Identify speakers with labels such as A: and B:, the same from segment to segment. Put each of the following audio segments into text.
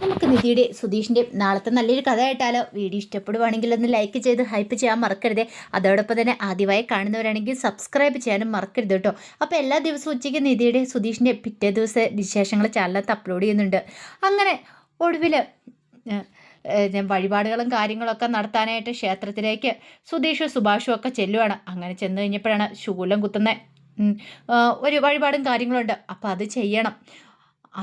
A: നമുക്ക് നിധിയുടെ സുധീഷിൻ്റെയും നാളത്തെ നല്ലൊരു കഥ ആയിട്ടാലോ? വീഡിയോ ഇഷ്ടപ്പെടുവാണെങ്കിൽ ഒന്ന് ലൈക്ക് ചെയ്ത് ഹൈപ്പ് ചെയ്യാൻ മറക്കരുതേ. അതോടൊപ്പം തന്നെ ആദ്യമായി കാണുന്നവരാണെങ്കിൽ സബ്സ്ക്രൈബ് ചെയ്യാനും മറക്കരുത് കേട്ടോ. അപ്പോൾ എല്ലാ ദിവസവും ഉച്ചയ്ക്ക് നിധിയുടെ സുധീഷിൻ്റെ പിറ്റേ ദിവസം വിശേഷങ്ങൾ ചാനലത്ത് അപ്ലോഡ് ചെയ്യുന്നുണ്ട്. അങ്ങനെ ഒടുവിൽ വഴിപാടുകളും കാര്യങ്ങളൊക്കെ നടത്താനായിട്ട് ക്ഷേത്രത്തിലേക്ക് സുധീഷും സുഭാഷും ഒക്കെ ചെല്ലുവാണ്. അങ്ങനെ ചെന്ന് കഴിഞ്ഞപ്പോഴാണ് ശൂലം കുത്തുന്ന ഒരു വഴിപാടും കാര്യങ്ങളുണ്ട്. അപ്പോൾ അത് ചെയ്യണം.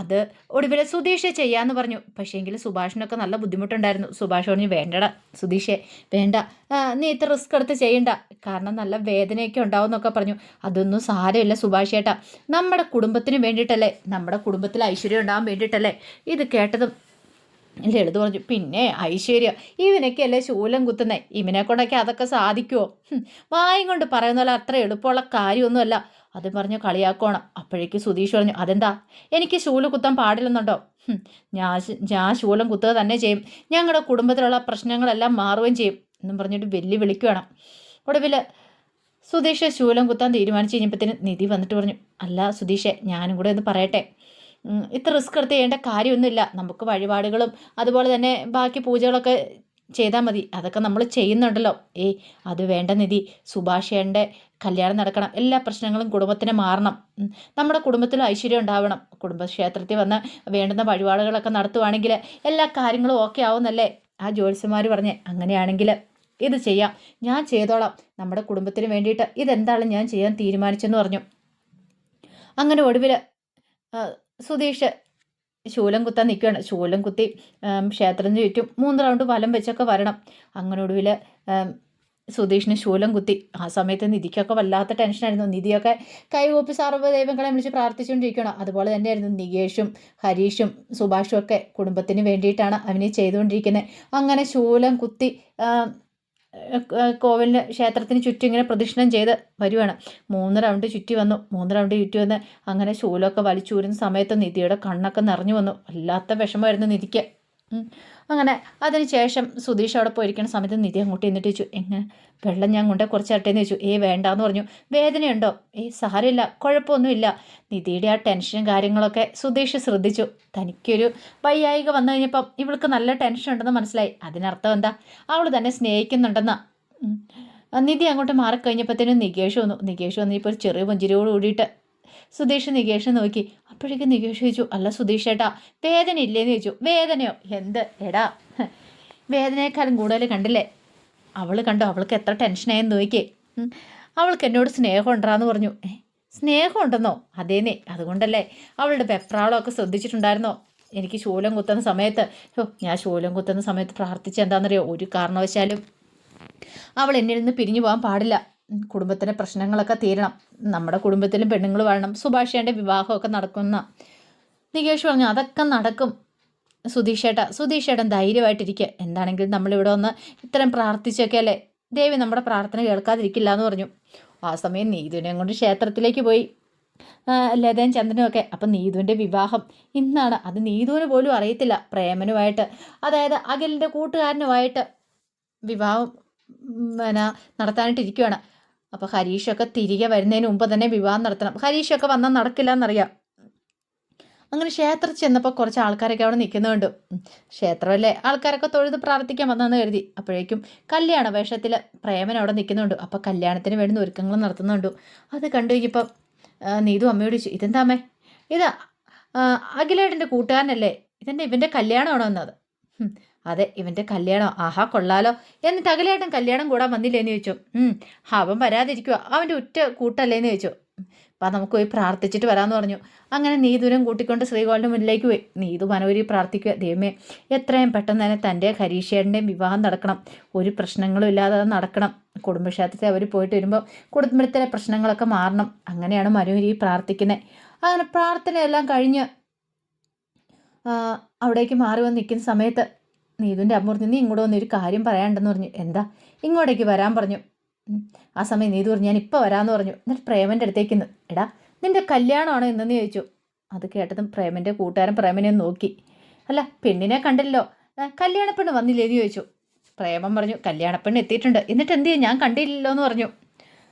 A: അത് ഒടുവിൽ സുധീഷ് ചെയ്യാമെന്ന് പറഞ്ഞു. പക്ഷേ എങ്കിൽ സുഭാഷിനൊക്കെ നല്ല ബുദ്ധിമുട്ടുണ്ടായിരുന്നു. സുഭാഷ് പറഞ്ഞു, വേണ്ടടാ സുധീഷേ, വേണ്ട, നീ ഇത്ര റിസ്ക് എടുത്ത് ചെയ്യണ്ട, കാരണം നല്ല വേദനയൊക്കെ ഉണ്ടാവും എന്നൊക്കെ പറഞ്ഞു. അതൊന്നും സാരമില്ല സുഭാഷ് ചേട്ടാ, നമ്മുടെ കുടുംബത്തിന് വേണ്ടിയിട്ടല്ലേ, നമ്മുടെ കുടുംബത്തിൽ ഐശ്വര്യം ഉണ്ടാകാൻ വേണ്ടിയിട്ടല്ലേ. ഇത് കേട്ടതും ലളിത് പറഞ്ഞു, പിന്നെ ഐശ്വര്യം ഇവനൊക്കെയല്ലേ ശൂലം കുത്തുന്നേ, ഇവനെ കൊണ്ടൊക്കെ അതൊക്കെ സാധിക്കുമോ? വായും കൊണ്ട് പറയുന്ന പോലെ അത്ര എളുപ്പമുള്ള കാര്യമൊന്നുമല്ല. അത് പറഞ്ഞ് കളിയാക്കണം. അപ്പോഴേക്ക് സുധീഷ് പറഞ്ഞു, അതെന്താ, എനിക്ക് ശൂലം കുത്താൻ പാടില്ലെന്നുണ്ടോ? ഞാൻ ശൂലം കുത്തുക തന്നെ ചെയ്യും, ഞങ്ങളുടെ കുടുംബത്തിലുള്ള പ്രശ്നങ്ങളെല്ലാം മാറുകയും ചെയ്യും എന്നും പറഞ്ഞിട്ട് വെല്ലുവിളിക്കുകയാണ്. ഒടുവിൽ സുധീഷ് ശൂലം കുത്താൻ തീരുമാനിച്ച് കഴിഞ്ഞപ്പോഴത്തേന് നിധി വന്നിട്ട് പറഞ്ഞു, അല്ല സുധീഷേ, ഞാനും കൂടെ ഒന്ന് പറയട്ടെ, ഇത്ര റിസ്ക് എടുത്ത് ചെയ്യേണ്ട കാര്യമൊന്നുമില്ല. നമുക്ക് വഴിപാടുകളും അതുപോലെ തന്നെ ബാക്കി പൂജകളൊക്കെ ചെയ്താൽ മതി, അതൊക്കെ നമ്മൾ ചെയ്യുന്നുണ്ടല്ലോ. അത് വേണ്ട നിധി, സുഭാഷേൻ്റെ കല്യാണം നടക്കണം, എല്ലാ പ്രശ്നങ്ങളും കുടുംബത്തിന് മാറണം, നമ്മുടെ കുടുംബത്തിൽ ഐശ്വര്യം ഉണ്ടാവണം, കുടുംബക്ഷേത്രത്തിൽ വന്ന് വേണ്ടുന്ന വഴിപാടുകളൊക്കെ നടത്തുവാണെങ്കിൽ എല്ലാ കാര്യങ്ങളും ഓക്കെ ആവുന്നല്ലേ ആ ജ്യോത്സ്യന്മാർ പറഞ്ഞേ. അങ്ങനെയാണെങ്കിൽ ഇത് ചെയ്യാം, ഞാൻ ചെയ്തോളാം, നമ്മുടെ കുടുംബത്തിന് വേണ്ടിയിട്ട് ഇതെന്താണ് ഞാൻ ചെയ്യാൻ തീരുമാനിച്ചെന്ന് പറഞ്ഞു. അങ്ങനെ ഒടുവിൽ സുധീഷ് ശൂലം കുത്താൻ നിൽക്കുകയാണ്. ശൂലം കുത്തി ക്ഷേത്രത്തിന് ചുറ്റും 3 റൗണ്ട് വലം വെച്ചൊക്കെ വരണം. അങ്ങനെ ഒടുവിൽ സുധീഷിന് ശൂലം കുത്തി. ആ സമയത്ത് നിധിക്കൊക്കെ വല്ലാത്ത ടെൻഷനായിരുന്നു. നിധിയൊക്കെ കൈകൂപ്പി സർവ്വദൈവങ്ങളെ വിളിച്ച് പ്രാർത്ഥിച്ചുകൊണ്ടിരിക്കണം. അതുപോലെ തന്നെയായിരുന്നു നികേഷും ഹരീഷും സുഭാഷും ഒക്കെ കുടുംബത്തിന് വേണ്ടിയിട്ടാണ് അവനെ ചെയ്തുകൊണ്ടിരിക്കുന്നത്. അങ്ങനെ ശൂലം കുത്തി കോവിലിന് ക്ഷേത്രത്തിന് ചുറ്റും ഇങ്ങനെ പ്രദക്ഷിണം ചെയ്ത് വരുവാണ്. 3 റൗണ്ട് ചുറ്റി വന്നു. 3 റൗണ്ട് ചുറ്റി വന്ന് അങ്ങനെ ശൂലമൊക്കെ വലിച്ചൂരുന്ന സമയത്ത് നിധിയുടെ കണ്ണൊക്കെ നിറഞ്ഞു വന്നു. വല്ലാത്ത വിഷമമായിരുന്നു നിധിക്ക്. അങ്ങനെ അതിന് ശേഷം സുധീഷ് അവിടെ പോയിരിക്കുന്ന സമയത്ത് നിധി അങ്ങോട്ട് എന്നിട്ട് ചോദിച്ചു, എങ്ങനെ വെള്ളം ഞാൻ കൊണ്ടേ കുറച്ച് തരട്ടേന്ന് ചോദിച്ചു. വേണ്ടാന്ന് പറഞ്ഞു. വേദനയുണ്ടോ? സാരമില്ല, കുഴപ്പമൊന്നുമില്ല. നിധിയുടെ ആ ടെൻഷനും കാര്യങ്ങളൊക്കെ സുധീഷ് ശ്രദ്ധിച്ചു. തനിക്കൊരു വയ്യായിക വന്നു കഴിഞ്ഞപ്പം ഇവൾക്ക് നല്ല ടെൻഷൻ ഉണ്ടെന്ന് മനസ്സിലായി. അതിനർത്ഥം എന്താ, അവൾ തന്നെ സ്നേഹിക്കുന്നുണ്ടെന്നാ. നിധി അങ്ങോട്ട് മാറിക്കഴിഞ്ഞപ്പോഴത്തേനും നികേഷ് വന്നു. നികേഷ് വന്നിപ്പോൾ ഒരു ചെറിയ പുഞ്ചിരിയോട് കൂടിയിട്ട് സുധീഷ് നികേഷ് നോക്കി. അപ്പോഴേക്കും നികേഷ് ചോദിച്ചു, അല്ല സുധീഷ് ഏട്ടാ, വേദന ഇല്ലേന്ന് ചോദിച്ചു. വേദനയോ? എന്ത് എടാ, വേദനയെക്കാളും കൂടുതൽ കണ്ടില്ലേ അവൾ കണ്ടോ, അവൾക്ക് എത്ര ടെൻഷനായെന്ന് നോക്കിയേ. അവൾക്ക് എന്നോട് സ്നേഹം ഉണ്ടാന്ന് പറഞ്ഞു. സ്നേഹം ഉണ്ടെന്നോ? അതേന്നേ, അതുകൊണ്ടല്ലേ അവളുടെ വെപ്രാളമൊക്കെ ശ്രദ്ധിച്ചിട്ടുണ്ടായിരുന്നോ? എനിക്ക് ശൂലം കുത്തുന്ന സമയത്ത് ഞാൻ ശൂലം കുത്തുന്ന സമയത്ത് പ്രാർത്ഥിച്ച എന്താണെന്നറിയോ, ഒരു കാരണവശാലും അവൾ എന്നിൽ നിന്ന് പിരിഞ്ഞു പോകാൻ പാടില്ല, കുടുംബത്തിൻ്റെ പ്രശ്നങ്ങളൊക്കെ തീരണം, നമ്മുടെ കുടുംബത്തിലും പെണ്ണുങ്ങൾ വാഴണം, സുഭാഷേൻ്റെ വിവാഹമൊക്കെ നടക്കുന്ന. നികേഷ് പറഞ്ഞു, അതൊക്കെ നടക്കും സുധീഷേട്ടൻ ധൈര്യമായിട്ടിരിക്കുക, എന്താണെങ്കിലും നമ്മളിവിടെ വന്ന് ഇത്രയും പ്രാർത്ഥിച്ചൊക്കെ അല്ലേ, ദേവി നമ്മുടെ പ്രാർത്ഥന കേൾക്കാതിരിക്കില്ല എന്ന് പറഞ്ഞു. ആ സമയം നീതുവിനെയും കൊണ്ട് ക്ഷേത്രത്തിലേക്ക് പോയി ലതയും ചന്ദ്രനും ഒക്കെ. അപ്പം നീതുവിൻ്റെ വിവാഹം ഇന്നാണ്. അത് നീതുവിന് പോലും അറിയത്തില്ല. പ്രേമനുമായിട്ട്, അതായത് അഖിലിൻ്റെ കൂട്ടുകാരനുമായിട്ട് വിവാഹം നടത്താനായിട്ടിരിക്കുകയാണ്. അപ്പോൾ ഹരീഷൊക്കെ തിരികെ വരുന്നതിന് മുമ്പ് തന്നെ വിവാഹം നടത്തണം. ഹരീഷൊക്കെ വന്നാൽ നടക്കില്ല എന്നറിയാം. അങ്ങനെ ക്ഷേത്രത്തിൽ ചെന്നപ്പോൾ കുറച്ച് ആൾക്കാരൊക്കെ അവിടെ നിൽക്കുന്നുണ്ട്. ക്ഷേത്രമല്ലേ, ആൾക്കാരൊക്കെ തൊഴുത് പ്രാർത്ഥിക്കാൻ വന്നെന്ന് കരുതി. അപ്പോഴേക്കും കല്യാണ വേഷത്തിൽ പ്രേമൻ അവിടെ നിൽക്കുന്നുണ്ട്. അപ്പോൾ കല്യാണത്തിന് വേണ്ടുന്ന ഒരുക്കങ്ങൾ നടത്തുന്നുണ്ട്. അത് കണ്ടു കഴിഞ്ഞപ്പം നീതു അമ്മയോട് ചോദിച്ചു, ഇതെന്താ അമ്മേ, ഇതാ അഖിലേട്ടൻ്റെ കൂട്ടുകാരനല്ലേ, ഇവൻ്റെ കല്യാണമാണോ എന്നത്? അതെ, ഇവൻ്റെ കല്യാണം. ആഹാ, കൊള്ളാലോ. എന്നിട്ട് അഖിലേട്ടൻ കല്യാണം കൂടാൻ വന്നില്ലേന്ന് ചോദിച്ചു. അവൻ വരാതിരിക്കുക, അവൻ്റെ ഉറ്റ കൂട്ടല്ലേന്ന് ചോദിച്ചു. അപ്പം നമുക്ക് പോയി പ്രാർത്ഥിച്ചിട്ട് വരാമെന്ന് പറഞ്ഞു. അങ്ങനെ നീതുവിനും കൂട്ടിക്കൊണ്ട് ശ്രീകോവിലിൻ്റെ മുന്നിലേക്ക് പോയി. നീതു മനോരി പ്രാർത്ഥിക്കുക, ദൈവമേ എത്രയും പെട്ടെന്ന് തന്നെ തൻ്റെ ഹരീഷേട്ടൻ്റെയും വിവാഹം നടക്കണം, ഒരു പ്രശ്നങ്ങളും ഇല്ലാതെ അത് നടക്കണം, കുടുംബക്ഷേത്രത്തിൽ അവർ പോയിട്ട് വരുമ്പോൾ കുടുംബത്തിലെ പ്രശ്നങ്ങളൊക്കെ മാറണം. അങ്ങനെയാണ് മനോരി പ്രാർത്ഥിക്കുന്നത്. അങ്ങനെ പ്രാർത്ഥനയെല്ലാം കഴിഞ്ഞ് അവിടേക്ക് മാറി വന്ന് നിൽക്കുന്ന സമയത്ത് നീതുവിൻ്റെ അമ്മ പറഞ്ഞു, നീ ഇങ്ങോട്ട് വന്നൊരു കാര്യം പറയാണ്ടെന്ന് പറഞ്ഞു. എന്താ? ഇങ്ങോട്ടേക്ക് വരാൻ പറഞ്ഞു. ആ സമയം നീതു പറഞ്ഞു, ഞാൻ ഇപ്പോൾ വരാമെന്ന് പറഞ്ഞു. എന്നിട്ട് പ്രേമൻ്റെ അടുത്തേക്ക് എടാ, നിൻ്റെ കല്യാണമാണോ ഇന്നെന്ന് ചോദിച്ചു. അത് കേട്ടതും പ്രേമൻ്റെ കൂട്ടുകാരൻ പ്രേമനെ നോക്കി. അല്ല, പെണ്ണിനെ കണ്ടില്ലല്ലോ, കല്യാണപ്പെണ്ണ് വന്നില്ലേന്ന് ചോദിച്ചു. പ്രേമൻ പറഞ്ഞു, കല്യാണപ്പെണ്ണ് എത്തിയിട്ടുണ്ട്, എന്നിട്ട് എന്ത് ചെയ്യും, ഞാൻ കണ്ടില്ലല്ലോ എന്ന് പറഞ്ഞു.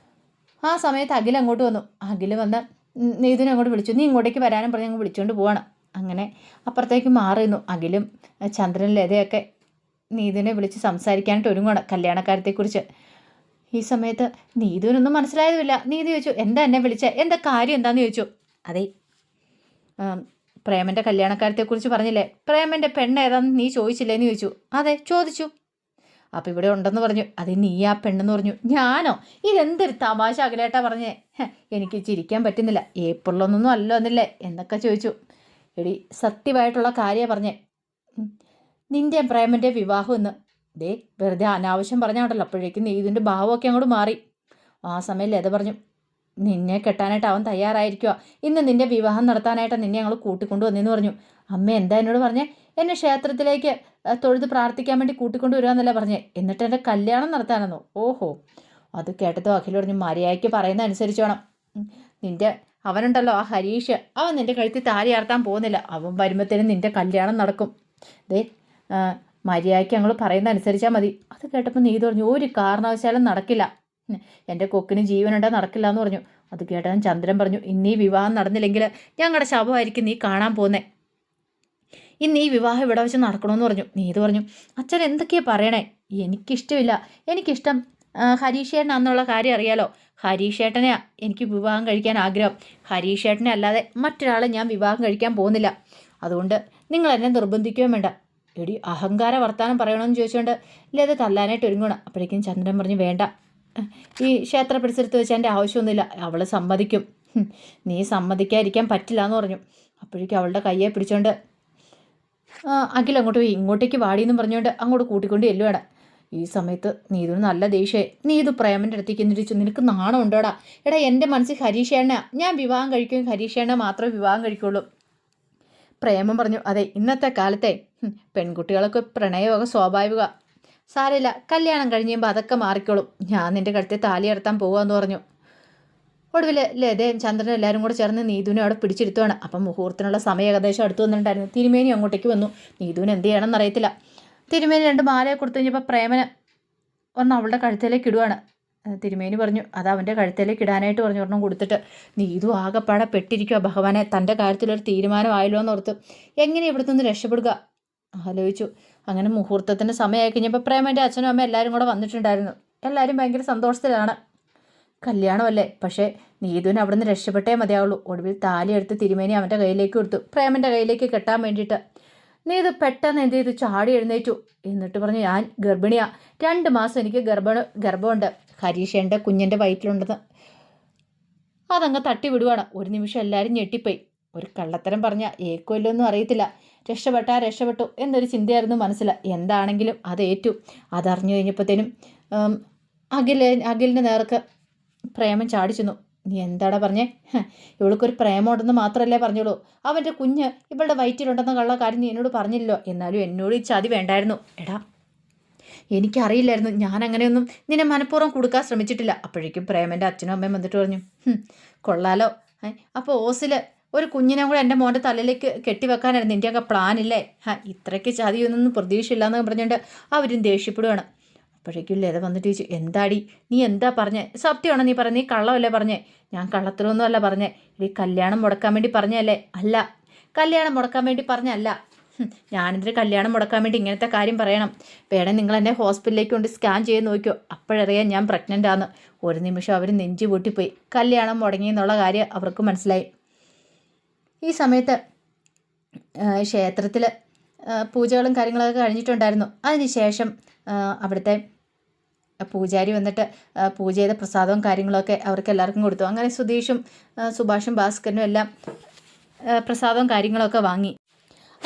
A: ആ സമയത്ത് അഖിൽ അങ്ങോട്ട് വന്നു. അഖിൽ വന്ന് നീതുവിനെ അങ്ങോട്ട് വിളിച്ചു. നീ ഇങ്ങോട്ടേക്ക് വരാനും പറഞ്ഞ് അങ്ങ് വിളിച്ചുകൊണ്ട് പോവാണ്. അങ്ങനെ അപ്പുറത്തേക്ക് മാറിയിരുന്നു. അഖിലും ചന്ദ്രൻ ലതയൊക്കെ നീതുവിനെ വിളിച്ച് സംസാരിക്കാനായിട്ട് ഒരുങ്ങുകയാണ് കല്യാണക്കാര്യത്തെക്കുറിച്ച്. ഈ സമയത്ത് നീതുവിനൊന്നും മനസ്സിലായതുമില്ല. നീതു ചോദിച്ചു, എന്താ എന്നെ വിളിച്ചേ, എന്താ കാര്യം എന്താണെന്ന് ചോദിച്ചു. അതെ, പ്രേമൻ്റെ കല്യാണക്കാര്യത്തെക്കുറിച്ച് പറഞ്ഞില്ലേ, പ്രേമൻ്റെ പെണ്ണ് ഏതാണെന്ന് നീ ചോദിച്ചില്ലേന്ന് ചോദിച്ചു. അതെ ചോദിച്ചു. അപ്പം ഇവിടെ ഉണ്ടെന്ന് പറഞ്ഞു. അത് നീ ആ പെണ്ണെന്ന് പറഞ്ഞു. ഞാനോ? ഇതെന്തൊരു തമാശ അഖിലേട്ടാ പറഞ്ഞേ. എനിക്ക് ചിരിക്കാൻ പറ്റുന്നില്ല. ഏപ്രിലൊന്നും അല്ല എന്നില്ലേ എന്നൊക്കെ ചോദിച്ചു. എടി സത്യമായിട്ടുള്ള കാര്യമാണ് പറഞ്ഞേ, നിൻ്റെ പ്രേമൻ്റെ വിവാഹം എന്ന്. ദേ വെറുതെ അനാവശ്യം പറഞ്ഞാണ്ടല്ലോ. അപ്പോഴേക്കും നീതിൻ്റെ ഭാവമൊക്കെ അങ്ങോട്ട് മാറി. ആ സമയം ലത പറഞ്ഞു, നിന്നെ കെട്ടാനായിട്ട് അവൻ തയ്യാറായിരിക്കുക. ഇന്ന് നിൻ്റെ വിവാഹം നടത്താനായിട്ട് നിന്നെ ഞങ്ങൾ കൂട്ടിക്കൊണ്ടു വന്നെന്ന് പറഞ്ഞു. അമ്മ എന്താ എന്നോട് പറഞ്ഞേ? എന്നെ ക്ഷേത്രത്തിലേക്ക് തൊഴുത് പ്രാർത്ഥിക്കാൻ വേണ്ടി കൂട്ടിക്കൊണ്ട് വരുവാന്നല്ല പറഞ്ഞേ. എന്നിട്ട് എൻ്റെ കല്യാണം നടത്താനെന്നോ? ഓഹോ. അത് കേട്ടതോ അഖിൽ പറഞ്ഞു, മര്യാദയ്ക്ക് പറയുന്ന അനുസരിച്ച് വേണം. നിൻ്റെ അവനുണ്ടല്ലോ ആ ഹരീഷ്, അവൻ നിൻ്റെ കഴുത്തിൽ താലി ആർത്താൻ പോകുന്നില്ല. അവൻ വരുമ്പോഴത്തേനും നിൻ്റെ കല്യാണം നടക്കും. ദേ മര്യാദയ്ക്ക് ഞങ്ങൾ പറയുന്ന അനുസരിച്ചാൽ മതി. അത് കേട്ടപ്പോൾ നീ പറഞ്ഞു, ഒരു കാരണവശാലും നടക്കില്ല. എൻ്റെ കൊക്കിന് ജീവനുണ്ടോ നടക്കില്ല എന്ന് പറഞ്ഞു. അത് കേട്ടവൻ ചന്ദ്രൻ പറഞ്ഞു, ഇന്നീ വിവാഹം നടന്നില്ലെങ്കിൽ ഞങ്ങളുടെ ശവമായിരിക്കും നീ കാണാൻ പോകുന്നേ. ഇന്ന് ഈ വിവാഹം ഇവിടെ വെച്ച് നടക്കണമെന്ന് പറഞ്ഞു. നീതു പറഞ്ഞു, അച്ഛൻ എന്തൊക്കെയാ പറയണേ? എനിക്കിഷ്ടമില്ല. എനിക്കിഷ്ടം ഹരീഷേട്ടനാന്നുള്ള കാര്യം അറിയാലോ. ഹരീഷേട്ടനെയാ എനിക്ക് വിവാഹം കഴിക്കാൻ ആഗ്രഹം. ഹരീഷേട്ടനെ അല്ലാതെ മറ്റൊരാളെ ഞാൻ വിവാഹം കഴിക്കാൻ പോകുന്നില്ല. അതുകൊണ്ട് നിങ്ങൾ എന്നെ നിർബന്ധിക്കുകയും വേണ്ട. എടി അഹങ്കാര വർത്താനം പറയണമെന്ന് ചോദിച്ചുകൊണ്ട് ലത തല്ലാനായിട്ട് ഒരുങ്ങണം. അപ്പോഴേക്കും ചന്ദ്രൻ പറഞ്ഞു, വേണ്ട, ഈ ക്ഷേത്ര പരിസരത്ത് വെച്ച് എൻ്റെ ആവശ്യമൊന്നുമില്ല. അവൾ സമ്മതിക്കും. നീ സമ്മതിക്കാതിരിക്കാൻ പറ്റില്ല എന്ന് പറഞ്ഞു. അപ്പോഴേക്കും അവളുടെ കയ്യെ പിടിച്ചോണ്ട് അഖിൽ അങ്ങോട്ട് പോയി. ഇങ്ങോട്ടേക്ക് വാടിയെന്നും പറഞ്ഞുകൊണ്ട് അങ്ങോട്ട് കൂട്ടിക്കൊണ്ട് ചെല്ലുവാണ്. ഈ സമയത്ത് നീതുവിന് നല്ല ദേഷ്യമേ. നീതു പ്രേമൻ്റെ അടുത്തേക്ക് എന്നിരിച്ചു, നിനക്ക് നാണം ഉണ്ടോടാ? എടാ എൻ്റെ മനസ്സിൽ ഹരീഷേണ്ണ ഞാൻ വിവാഹം കഴിക്കും, ഹരീഷേണ്ണ മാത്രമേ വിവാഹം കഴിക്കുള്ളൂ. പ്രേമം പറഞ്ഞു, അതെ ഇന്നത്തെ കാലത്തെ പെൺകുട്ടികളൊക്കെ പ്രണയമൊക്കെ സ്വാഭാവിക, സാരമില്ല, കല്യാണം കഴിഞ്ഞുമ്പോൾ അതൊക്കെ മാറിക്കോളും. ഞാൻ നിൻ്റെ കഴുത്തെ താലി എടുത്താൻ പോകാമെന്ന് പറഞ്ഞു. ഒടുവിൽ ലതയും ചന്ദ്രനും എല്ലാവരും കൂടെ ചേർന്ന് നീതുവിനെ അവിടെ പിടിച്ചിരുത്തുവാണ്. അപ്പം മുഹൂർത്തത്തിനുള്ള സമയം ഏകദേശം അടുത്ത് വന്നിട്ടുണ്ടായിരുന്നു. തിരുമേനി അങ്ങോട്ടേക്ക് വന്നു. നീതുവിന് എന്ത് ചെയ്യണമെന്ന് അറിയത്തില്ല. തിരുമേനി 2 മാലയെ കൊടുത്തു കഴിഞ്ഞപ്പോൾ പ്രേമന് ഒരെണ്ണം അവളുടെ കഴുത്തേലേക്ക് ഇടുവാണ്. തിരുമേനി പറഞ്ഞു, അത് അവൻ്റെ കഴുത്തേലേക്ക് ഇടാനായിട്ട് പറഞ്ഞു. ഒരെണ്ണം കൊടുത്തിട്ട് നീതു ആകെപ്പാടെ പെട്ടിരിക്കുക. ഭഗവാനെ, തൻ്റെ കാര്യത്തിലൊരു തീരുമാനമായല്ലോ എന്നോർത്ത് എങ്ങനെ ഇവിടുത്തെ നിന്ന് രക്ഷപ്പെടുക ആലോചിച്ചു. അങ്ങനെ മുഹൂർത്തത്തിൻ്റെ സമയമായി കഴിഞ്ഞപ്പോൾ പ്രേമൻ്റെ അച്ഛനും അമ്മയും എല്ലാവരും കൂടെ വന്നിട്ടുണ്ടായിരുന്നു. എല്ലാവരും ഭയങ്കര സന്തോഷത്തിലാണ്. കല്യാണമല്ലേ, പക്ഷേ നീതുവിന് അവിടെ നിന്ന് രക്ഷപ്പെട്ടേ മതിയാവുള്ളൂ. ഒടുവിൽ താലി എടുത്ത് തിരുമേനി അവൻ്റെ കയ്യിലേക്ക് കൊടുത്തു, പ്രേമൻ്റെ കയ്യിലേക്ക് കെട്ടാൻ വേണ്ടിയിട്ട്. നീതു പെട്ടെന്ന് എന്ത് ചെയ്തു, ചാടി എഴുന്നേറ്റു. എന്നിട്ട് പറഞ്ഞു, ഞാൻ ഗർഭിണിയാ, 2 മാസം എനിക്ക് ഗർഭമുണ്ട്, ഹരീഷേൻ്റെ കുഞ്ഞിൻ്റെ വയറ്റിലുണ്ടെന്ന്. അതങ്ങ് തട്ടി വിടുവാണ്. ഒരു നിമിഷം എല്ലാവരും ഞെട്ടിപ്പോയി. ഒരു കള്ളത്തരം പറഞ്ഞ ഏക്കുമല്ലോന്നും അറിയത്തില്ല, രക്ഷപ്പെട്ടു എന്നൊരു ചിന്തയായിരുന്നു മനസ്സിൽ. എന്താണെങ്കിലും അത് ഏറ്റു. അതറിഞ്ഞു കഴിഞ്ഞപ്പോഴത്തേനും അഖിലിൻ്റെ നേർക്ക് പ്രേമം ചാടിച്ചെന്നു. നീ എന്താടാ പറഞ്ഞേ? ഇവൾക്കൊരു പ്രേമമുണ്ടെന്ന് മാത്രമല്ലേ പറഞ്ഞോളൂ. അവൻ്റെ കുഞ്ഞ് ഇവളുടെ വയറ്റിലുണ്ടെന്ന കള്ള കാര്യം നീ എന്നോട് പറഞ്ഞില്ലല്ലോ. എന്നാലും എന്നോട് ഈ ചതി വേണ്ടായിരുന്നു. എടാ എനിക്കറിയില്ലായിരുന്നു, ഞാൻ അങ്ങനെയൊന്നും നിന്നെ മനഃപൂർവ്വം കൊടുക്കാൻ ശ്രമിച്ചിട്ടില്ല. അപ്പോഴേക്കും പ്രേമൻ്റെ അച്ഛനും അമ്മയും വന്നിട്ട് പറഞ്ഞു, കൊള്ളാലോ, അപ്പോൾ ഓസിൽ ഒരു കുഞ്ഞിനെ കൂടെ എൻ്റെ മോൻ്റെ തലയിലേക്ക് കെട്ടിവെക്കാനായിരുന്നു നിൻ്റെയൊക്കെ പ്ലാനില്ലേ? ഇത്രയ്ക്ക് ചതിയൊന്നും പ്രതീക്ഷയില്ല എന്ന് പറഞ്ഞുകൊണ്ട് അവരും ദേഷ്യപ്പെടുകയാണ്. അപ്പോഴേക്കും ലത വന്നിട്ട് ചോദിച്ചു, എന്താടി നീ എന്താ പറഞ്ഞേ? സത്യമാണോ നീ പറഞ്ഞേ? നീ കള്ളമല്ലേ പറഞ്ഞേ? ഞാൻ കള്ളത്തിലൊന്നും അല്ല പറഞ്ഞേ. ഈ കല്യാണം മുടക്കാൻ വേണ്ടി പറഞ്ഞല്ലേ? അല്ല, കല്യാണം മുടക്കാൻ വേണ്ടി പറഞ്ഞല്ല. ഞാനെന്തിന് കല്യാണം മുടക്കാൻ വേണ്ടി ഇങ്ങനത്തെ കാര്യം പറയണം? വേണേ നിങ്ങൾ എന്നെ ഹോസ്പിറ്റലിലേക്ക് കൊണ്ട് സ്കാൻ ചെയ്ത് നോക്കിയോ, അപ്പോഴറിയാൻ ഞാൻ പ്രഗ്നൻ്റ് ആണെന്ന്. ഒരു നിമിഷം അവർ നെഞ്ചു പൊട്ടിപ്പോയി. കല്യാണം മുടങ്ങി എന്നുള്ള കാര്യം അവർക്ക് മനസ്സിലായി. ഈ സമയത്ത് ക്ഷേത്രത്തിൽ പൂജകളും കാര്യങ്ങളൊക്കെ കഴിഞ്ഞിട്ടുണ്ടായിരുന്നു. അതിനുശേഷം അവിടുത്തെ പൂജാരി വന്നിട്ട് പൂജ ചെയ്ത പ്രസാദവും കാര്യങ്ങളൊക്കെ അവർക്ക് എല്ലാവർക്കും കൊടുത്തു. അങ്ങനെ സുധീഷും സുഭാഷും ഭാസ്കരനും എല്ലാം പ്രസാദവും കാര്യങ്ങളൊക്കെ വാങ്ങി.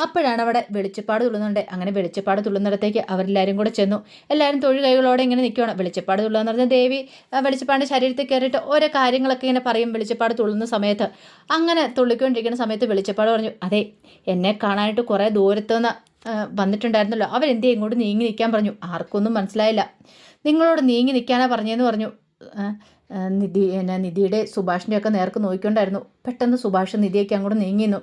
A: അപ്പോഴാണ് അവിടെ വെളിച്ചപ്പാട് തുള്ളുന്നുണ്ട്. അങ്ങനെ വെളിച്ചപ്പാട് തുള്ളുന്നിടത്തേക്ക് അവരെല്ലാവരും കൂടെ ചെന്നു. എല്ലാവരും തൊഴിൽ കൈകളോടെ ഇങ്ങനെ നിൽക്കുകയാണ്. വെളിച്ചപ്പാട് തുള്ളുകയെന്ന് പറഞ്ഞാൽ ദേവി വെളിച്ചപ്പാടിൻ്റെ ശരീരത്തിൽ കയറിയിട്ട് ഓരോ കാര്യങ്ങളൊക്കെ ഇങ്ങനെ പറയും വെളിച്ചപ്പാട് തുള്ളുന്ന സമയത്ത്. അങ്ങനെ തുള്ളിക്കൊണ്ടിരിക്കുന്ന സമയത്ത് വെളിച്ചപ്പാട് പറഞ്ഞു, അതെ എന്നെ കാണാനായിട്ട് കുറേ ദൂരത്തുനിന്ന് വന്നിട്ടുണ്ടായിരുന്നല്ലോ, അവരെന്തേ ഇങ്ങോട്ട് നീങ്ങി നിൽക്കാൻ പറഞ്ഞു. ആർക്കൊന്നും മനസ്സിലായില്ല. നിങ്ങളോട് നീങ്ങി നിൽക്കാനാണ് പറഞ്ഞതെന്ന് പറഞ്ഞു. നിധിയുടെ സുഭാഷിൻ്റെ ഒക്കെ നേർക്ക് നോക്കിക്കൊണ്ടായിരുന്നു. പെട്ടെന്ന് സുഭാഷ് നിധിയൊക്കെ അങ്ങോട്ട് നീങ്ങിന്നു.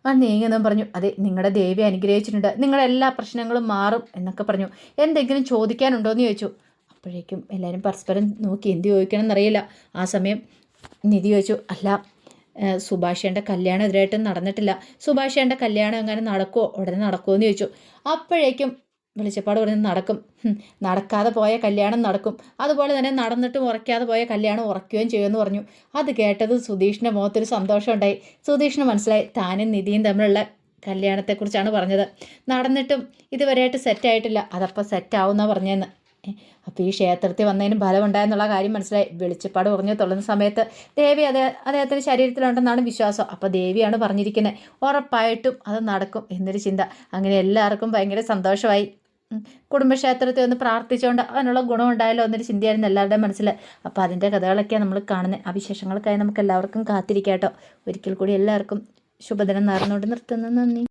A: നീങ്ങിയെന്നും പറഞ്ഞു, അതെ നിങ്ങളുടെ ദേവി അനുഗ്രഹിച്ചിട്ടുണ്ട്, നിങ്ങളുടെ എല്ലാ പ്രശ്നങ്ങളും മാറും എന്നൊക്കെ പറഞ്ഞു. എന്തെങ്കിലും ചോദിക്കാനുണ്ടോ എന്ന് ചോദിച്ചു. അപ്പോഴേക്കും എല്ലാവരും പരസ്പരം നോക്കി എന്ത് ചോദിക്കണം എന്നറിയില്ല. ആ സമയം നിധി ചോദിച്ചു, അല്ല സുഭാഷേൻ്റെ കല്യാണം എതിരായിട്ടും നടന്നിട്ടില്ല. സുഭാഷേൻ്റെ കല്യാണം എങ്ങനെ നടക്കുമോ, ഉടനെ നടക്കുമോ എന്ന് ചോദിച്ചു. അപ്പോഴേക്കും വെളിച്ചപ്പാട് പറഞ്ഞ് നടക്കും, നടക്കാതെ പോയ കല്യാണം നടക്കും, അതുപോലെ തന്നെ നടന്നിട്ടും ഉറയ്ക്കാതെ പോയ കല്യാണം ഉറയ്ക്കുകയും ചെയ്യുമെന്ന് പറഞ്ഞു. അത് കേട്ടത് സുധീഷിൻ്റെ മുഖത്തൊരു സന്തോഷം ഉണ്ടായി. സുധീഷിന് മനസ്സിലായി താനും നിധിയും തമ്മിലുള്ള കല്യാണത്തെക്കുറിച്ചാണ് പറഞ്ഞത്. നടന്നിട്ടും ഇതുവരെയായിട്ട് സെറ്റായിട്ടില്ല, അതപ്പോൾ സെറ്റാവുമെന്നാണ് പറഞ്ഞതെന്ന്. അപ്പോൾ ഈ ക്ഷേത്രത്തിൽ വന്നതിന് ഫലമുണ്ടായെന്നുള്ള കാര്യം മനസ്സിലായി. വെളിച്ചപ്പാട് പറഞ്ഞു തുള്ളുന്ന സമയത്ത് ദേവി അദ്ദേഹത്തിൻ്റെ ശരീരത്തിലുണ്ടെന്നാണ് വിശ്വാസം. അപ്പോൾ ദേവിയാണ് പറഞ്ഞിരിക്കുന്നത്, ഉറപ്പായിട്ടും അത് നടക്കും എന്നൊരു ചിന്ത. അങ്ങനെ എല്ലാവർക്കും ഭയങ്കര സന്തോഷമായി. കുടുംബക്ഷേത്രത്തിൽ ഒന്ന് പ്രാർത്ഥിച്ചുകൊണ്ട് അതിനുള്ള ഗുണമുണ്ടായല്ലോ എന്നൊരു ചിന്തയായിരുന്നു എല്ലാവരുടെയും മനസ്സിൽ. അപ്പോൾ അതിൻ്റെ കഥകളൊക്കെയാണ് നമ്മൾ കാണുന്നത്. ആ വിശേഷങ്ങൾക്കായി നമുക്ക് എല്ലാവർക്കും കാത്തിരിക്കാം കേട്ടോ. ഒരിക്കൽ കൂടി എല്ലാവർക്കും ശുഭദിനം നേർന്നുകൊണ്ട് നിർത്തുന്നു. നന്ദി.